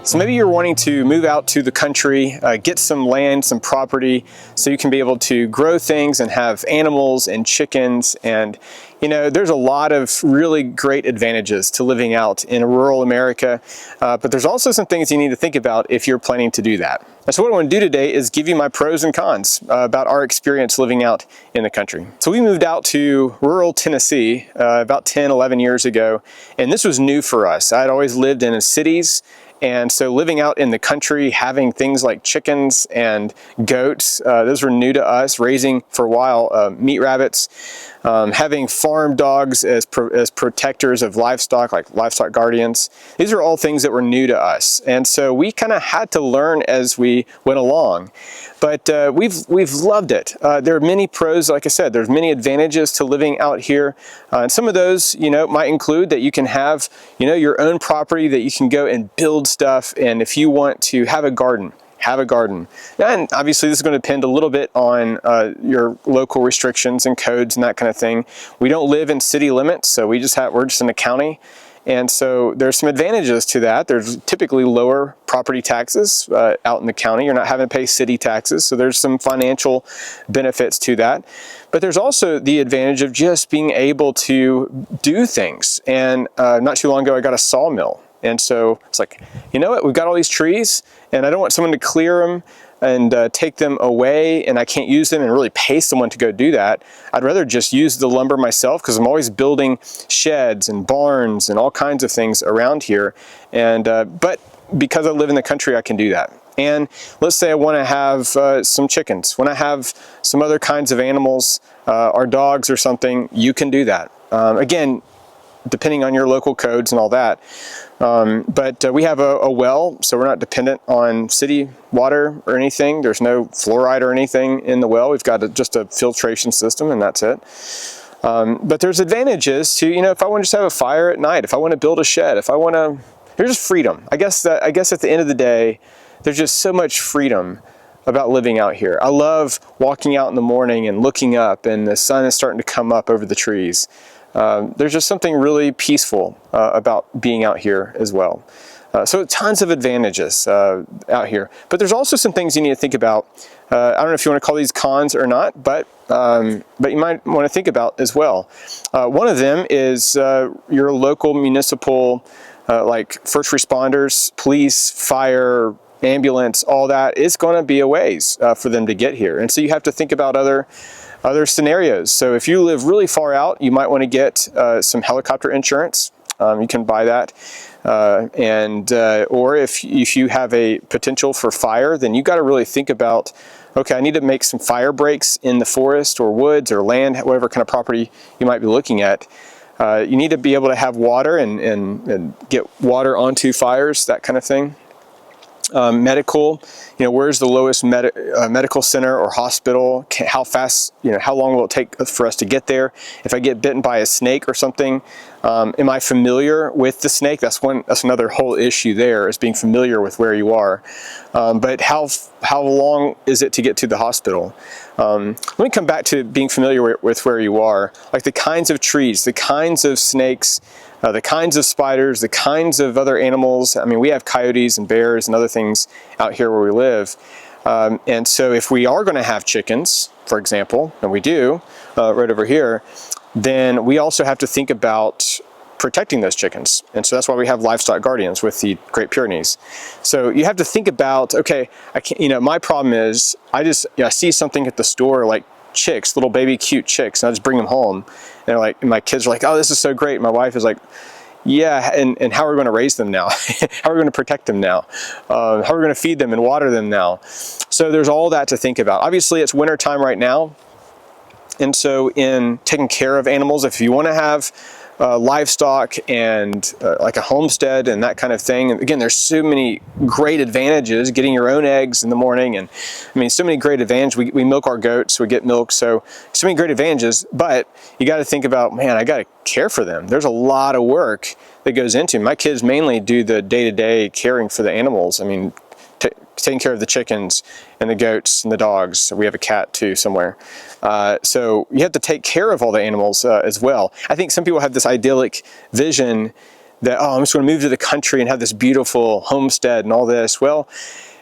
So maybe you're wanting to move out to the country, get some land, some property, so you can be able to grow things and have animals and chickens. And you know, there's a lot of really great advantages to living out in rural America, but there's also some things you need to think about if you're planning to do that. And so what I want to do today is give you my pros and cons about our experience living out in the country. So we moved out to rural Tennessee about 10, 11 years ago, and this was new for us. I'd always lived in cities, and so living out in the country, having things like chickens and goats, those were new to us. Raising for a while meat rabbits, having farm dogs as protectors of livestock, like livestock guardians. These are all things that were new to us, and so we kind of had to learn as we went along. But we've loved it. There are many pros, like I said. There's many advantages to living out here, and some of those, you know, might include that you can have, you know, your own property that you can go and build stuff. And if you want to have a garden, have a garden. And obviously this is going to depend a little bit on your local restrictions and codes and that kind of thing. We don't live in city limits, so we're just in a county. And so there's some advantages to that. There's typically lower property taxes out in the county. You're not having to pay city taxes, so there's some financial benefits to that. But there's also the advantage of just being able to do things. And not too long ago, I got a sawmill. And so it's like, you know what, we've got all these trees, and I don't want someone to clear them and take them away, and I can't use them and really pay someone to go do that. I'd rather just use the lumber myself, because I'm always building sheds and barns and all kinds of things around here. And but because I live in the country, I can do that. And let's say I want to have some chickens. When I have some other kinds of animals, or dogs or something, you can do that. Again, depending on your local codes and all that. But we have a well, so we're not dependent on city water or anything. There's no fluoride or anything in the well. We've got just a filtration system, and that's it. But there's advantages to, you know, if I want to just have a fire at night, if I want to build a shed, if I want to, there's just freedom. I guess at the end of the day, there's just so much freedom about living out here. I love walking out in the morning and looking up, and the sun is starting to come up over the trees. There's just something really peaceful about being out here as well. So tons of advantages out here. But there's also some things you need to think about. I don't know if you want to call these cons or not, but you might want to think about as well. One of them is your local municipal, like first responders, police, fire, ambulance, all that is going to be a ways for them to get here. And so you have to think about other scenarios. So if you live really far out, you might want to get some helicopter insurance. You can buy that. Or if you have a potential for fire, then you got to really think about, okay, I need to make some fire breaks in the forest or woods or land, whatever kind of property you might be looking at. You need to be able to have water and get water onto fires, that kind of thing. Medical, you know, where's the lowest medical center or hospital? How fast, you know, how long will it take for us to get there? If I get bitten by a snake or something, am I familiar with the snake? That's another whole issue there, is being familiar with where you are. But how long is it to get to the hospital? Let me come back to being familiar with where you are, like the kinds of trees, the kinds of snakes, the kinds of spiders, the kinds of other animals. I mean, we have coyotes and bears and other things out here where we live. And so if we are going to have chickens, for example, and we do, right over here, then we also have to think about protecting those chickens. And so that's why we have livestock guardians with the Great Pyrenees. So you have to think about, okay, I can't, you know, my problem is I see something at the store, like chicks, little baby cute chicks, and I just bring them home. And they're like, my kids are like, oh, this is so great. My wife is like, yeah, and how are we going to raise them now? How are we going to protect them now? How are we going to feed them and water them now? So there's all that to think about. Obviously, it's winter time right now. And so in taking care of animals, if you want to have livestock and like a homestead and that kind of thing. And again, there's so many great advantages, getting your own eggs in the morning. And I mean, so many great advantages. We milk our goats, we get milk. So many great advantages, but you got to think about, man, I got to care for them. There's a lot of work that goes into it. My kids mainly do the day-to-day caring for the animals. I mean, taking care of the chickens and the goats and the dogs. We have a cat too somewhere. So you have to take care of all the animals as well. I think some people have this idyllic vision that, oh, I'm just going to move to the country and have this beautiful homestead and all this. Well,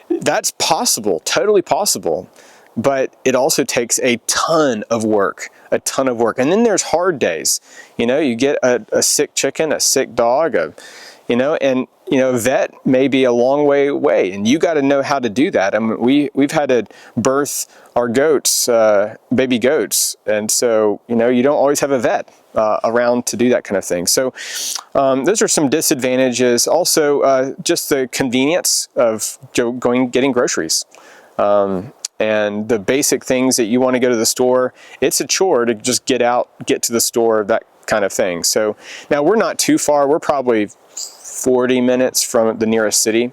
that's possible, totally possible. But it also takes a ton of work, a ton of work. And then there's hard days. You know, you get a sick chicken, a sick dog, and a vet may be a long way away, and you got to know how to do that. I mean, we've had to birth our goats, baby goats, and so you don't always have a vet around to do that kind of thing. So those are some disadvantages. Also, just the convenience of getting groceries. And the basic things that you want to go to the store, it's a chore to just get to the store, that kind of thing. So now we're not too far. We're probably 40 minutes from the nearest city.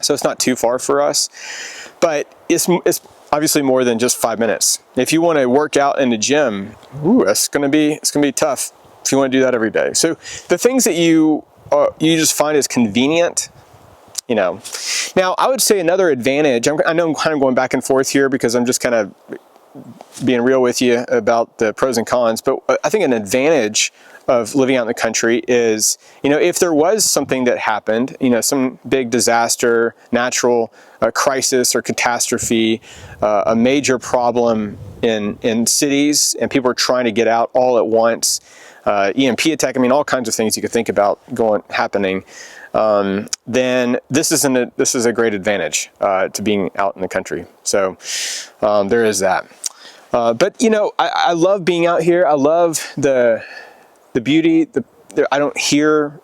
So it's not too far for us, but it's obviously more than just 5 minutes. If you want to work out in the gym, it's going to be tough if you want to do that every day. So the things that you just find as convenient, Now, I would say another advantage, I know I'm kind of going back and forth here because I'm just kind of being real with you about the pros and cons, but I think an advantage of living out in the country is, if there was something that happened, some big disaster, natural crisis or catastrophe, a major problem in cities, and people are trying to get out all at once, EMP attack, all kinds of things you could think about happening. Then this is a great advantage to being out in the country. So there is that. But I love being out here. I love the beauty. I don't hear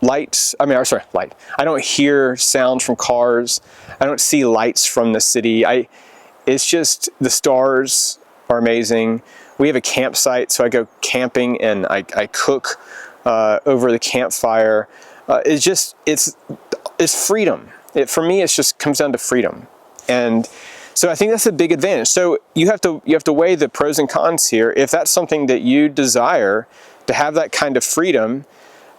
lights. Light. I don't hear sounds from cars. I don't see lights from the city. It's just the stars are amazing. We have a campsite, so I go camping and I cook over the campfire. It's freedom. For me, it just comes down to freedom. And so I think that's a big advantage. So you have to weigh the pros and cons here. If that's something that you desire, to have that kind of freedom,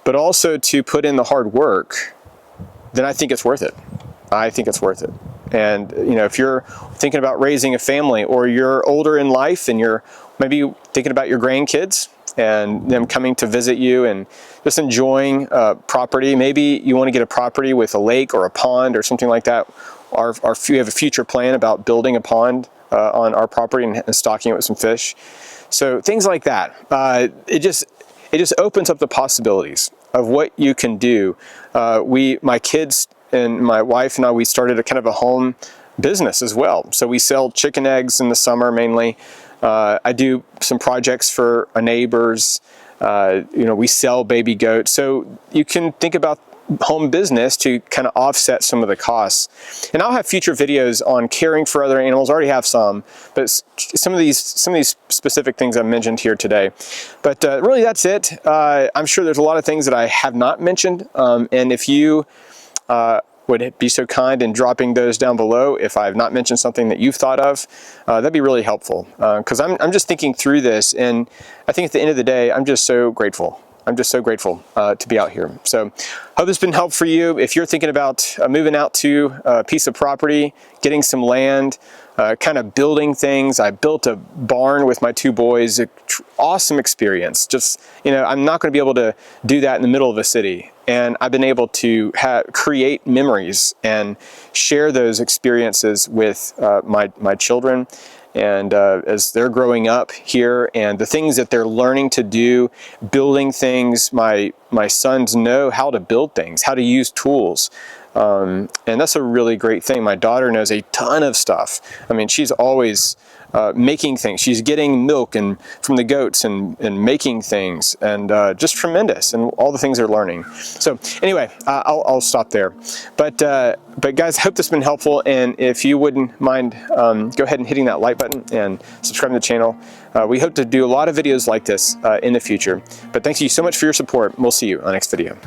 but also to put in the hard work, then I think it's worth it. I think it's worth it. And if you're thinking about raising a family, or you're older in life and you're maybe thinking about your grandkids and them coming to visit you and just enjoying property. Maybe you want to get a property with a lake or a pond or something like that. We have a future plan about building a pond on our property and stocking it with some fish. So things like that. It just opens up the possibilities of what you can do. My kids and my wife and I, we started a kind of a home business as well. So we sell chicken eggs in the summer mainly. I do some projects for neighbors. We sell baby goats. So you can think about home business to kind of offset some of the costs. And I'll have future videos on caring for other animals. I already have some, but some of these specific things I mentioned here today. But really, that's it. I'm sure there's a lot of things that I have not mentioned. And if you would be so kind in dropping those down below if I've not mentioned something that you've thought of, that'd be really helpful. Because I'm just thinking through this, and I think at the end of the day, I'm just so grateful. I'm just so grateful to be out here. So hope this has been helpful for you. If you're thinking about moving out to a piece of property, getting some land, kind of building things. I built a barn with my two boys. Awesome experience. Just, I'm not going to be able to do that in the middle of a city. And I've been able to create memories and share those experiences with my children. And as they're growing up here and the things that they're learning to do, building things, my sons know how to build things, how to use tools. And that's a really great thing. My daughter knows a ton of stuff. She's always making things. She's getting milk from the goats and making things, and just tremendous, and all the things they're learning. So anyway, I'll stop there. But guys, I hope this has been helpful, and if you wouldn't mind, go ahead and hitting that like button and subscribing to the channel. We hope to do a lot of videos like this in the future. But thank you so much for your support. We'll see you on the next video.